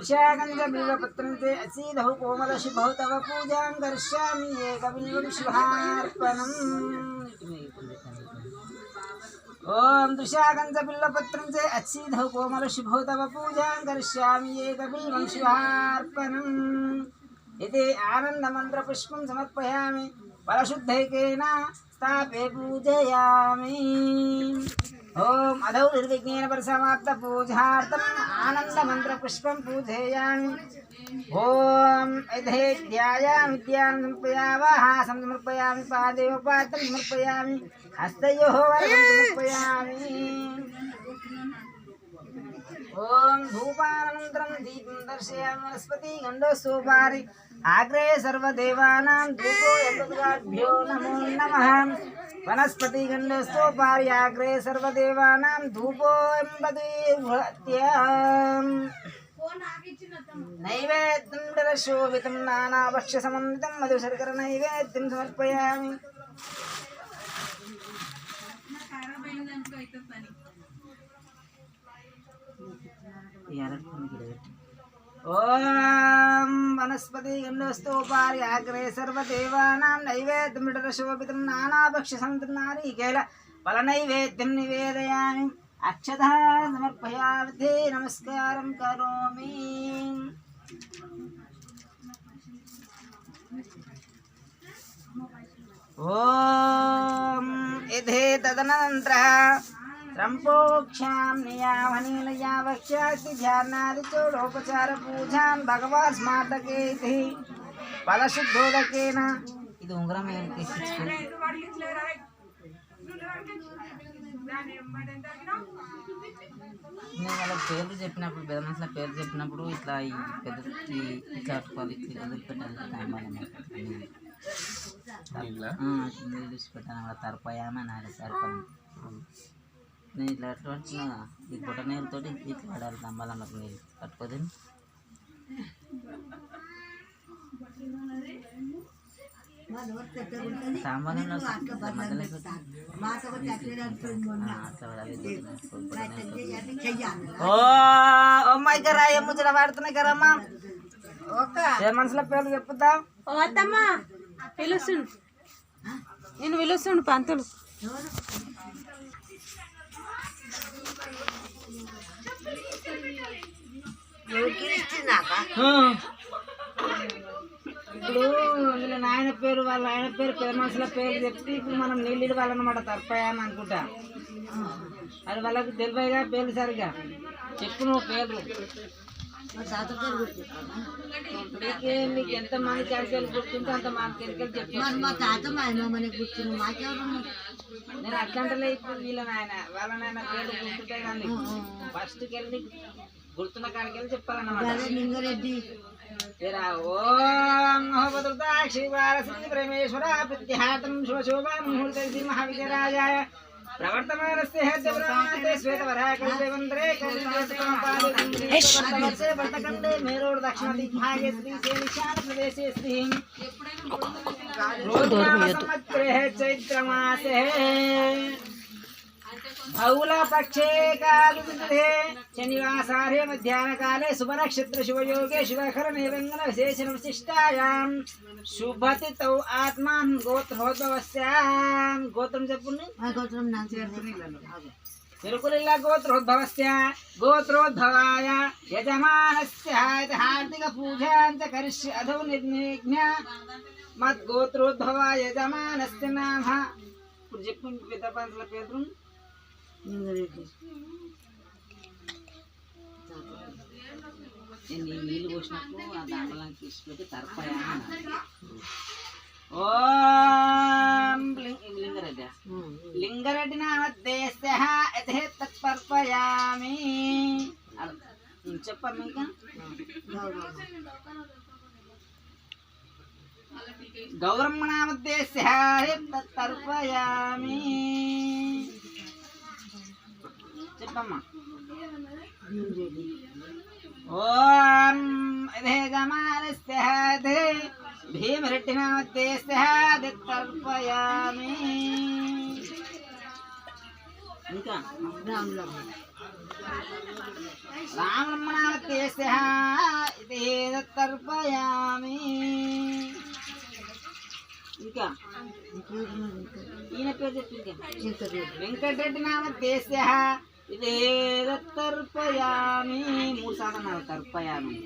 ऋषागंज बिल्वपत्रं ते असीदहु कोमल शुभौ तव पूजां करिष्यामि एकबिल्वं शुभार्पणम्। ओम ऋषागंज बिल्वपत्रं ते असीदहु कोमल शुभौ तव पूजां करिष्यामि एकबिल्वं शुभार्पणम्। इति आनन्दमन्त्रपुष्पं समर्पयामि फलशुद्धैकेन स्थापे पूजयामि। ओम अधौ निर्विघ्नेन परिसमाप्त पूजार्थम् आनन्दमन्त्रपुष्पं पूजयामि। ओम इधे ध्यायामि ध्यानं समर्पयामि समर्पयामि पादयोपात्रं समर्पयामि हस्तयोः वरदं समर्पयामि। ओम धूपानन्तरं दीपं दर्शयामि वनस्पति गन्धोपचारि आग्रे सर्वदेवानां धूपो यज्ञभ्यो नमो नमः। वनस्पति गन्धोपचारि आग्रे सर्वदेवानां धूपो नैवेद्यं दरशोभितं नानाभक्ष्यसमन्वितं मधुशर्कर नैवेद्यं समर्पयामि। ओम वनस्पति गन्धोपचारि आग्रे सर्वदेवानां नैवेद्यं दरशोभितं नानाभक्ष्यसमन्वितं नारिकेल फलनैवेद्यं निवेदयामि। अक्षतः समर्पयामि नमस्कारं करोमि। ओम इधे तदनन्तरः त्रम्पोक्षां नियामनेन यावक्ष्यास्ति ध्यानादिचोडोपचार पूजां भगवान् स्मार्तके इति फलशुद्धोदकेन ఇది ఉంగరం ఏంటి నేను వాళ్ళ పేర్లు చెప్పినప్పుడు పెద్ద మనుషుల పేరు చెప్పినప్పుడు ఇట్లా ఈ పెద్ద ఇట్లా అట్టుకోవాలి ఇట్లా వదిలిపెట్టాలి పెట్టాను వాళ్ళ తరపయామని ఆయన సరిపోయింది. నేను ఇట్లా అటువంటి ఈ బుట్ట నీళ్ళతో ఇట్లా పడాలి దంబాలన్నకు నీళ్ళు పట్టుకోదు. సాంబార్లో ముచ్చట పడుతున్నాయి కదమ్మా. ఏ మనుషుల పేర్లు చెప్పుతా వద్దమ్మా పిలుస్తుండు నేను పిలుస్తుండు పంతులు. ఇప్పుడు వీళ్ళ నాయన పేరు వాళ్ళ ఆయన పేరు పెద్ద మనుషుల పేరు చెప్తే ఇప్పుడు మనం నీళ్ళు ఇవ్వాలన్నమాట తరపాయని అనుకుంటా. అది వాళ్ళకి తెలియగా పేర్లు సరిగా చెప్పు నువ్వు పేర్లు. నీకు ఎంత మంది క్యాన్సర్ గుర్తుంటే అంత మంది చెప్పి నేను అట్లాంటలే. ఇప్పుడు వీళ్ళ నాయన వాళ్ళ నాయన పేర్లు గుర్తుంటాయి కానీ ఫస్ట్కి వెళ్ళి గుర్తున్న కాడికి వెళ్ళి చెప్పాలన్నమాట. లింగారెడ్డి ఓం మహోపద్రుతాక్షి వారసి పరమేశ్వర ప్రత్యాహతం శుభశోభా ముహూర్త మహావిద్యరాజాయ ప్రవర్తమానస్య హేత్యబ్రహ్మణే శ్వేతవరాకల్పేవంద్రే కల్పే భర్తకండే మేరోడు దక్షిణ దిగ్భాగే శ్రీ ఈశాన ప్రదేశే శ్రీ సంవత్సరే చైత్రమాసే बहुलपक्षे कालुते शनिवासारे मध्याह्नकाले शुभनक्षत्र शुभयोगे शुभकरणे विशेषणविशिष्टायां शुभतिथौ आत्मान् गोत्रोद्भवस्यां गोत्रं చెప్పుని గోత్రం తిరుకులిల్ల గోత్రోద్భవస్య గోత్రోద్భవాయ యజమానస్య హార్దిక పూజాం చ కరిష్య అధౌ నిర్విఘ్న మద్గోత్రోద్భవాయ యజమానస్య నామ. ఇప్పుడు చెప్పు పెద్ద పంతుల పేరు లింగారెడ్డి. నేను నీళ్ళు పోసినప్పుడు ఆ దాంట్లోకి తీసుకుపెట్టి తరపాయా. ఓం లింగారెడ్డి లింగారెడ్డి నామద్దేశ్య యథే తత్పర్పయామి. చెప్పమ్మా ఇంకా గౌరమ్మ నామద్దేశ్య తత్పర్పయామి. చెప్పమ్మా. ఓం ఇదే గమానస్య భీమరెడ్డి నామద్దేశ్య తర్పయామి. ఇంకా రామరమ్మ నామద్దేశ్య తర్పయామి. ఇంకా ఈయన పేరు చెప్పి వెంకటరెడ్డి నామ దేశ ఇదేద తర్పయామి. 3 సార్లు తర్పయామి.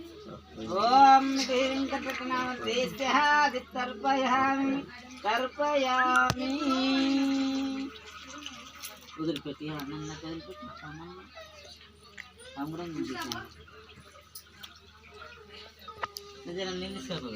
ఓం వెంకటరెడ్డి నామ దేశ అది తర్పయామి తర్పయామి. వదిలిపెట్టి అన్న వదిలిపెట్టి కూడా నిజంగా నిలుస్తారు.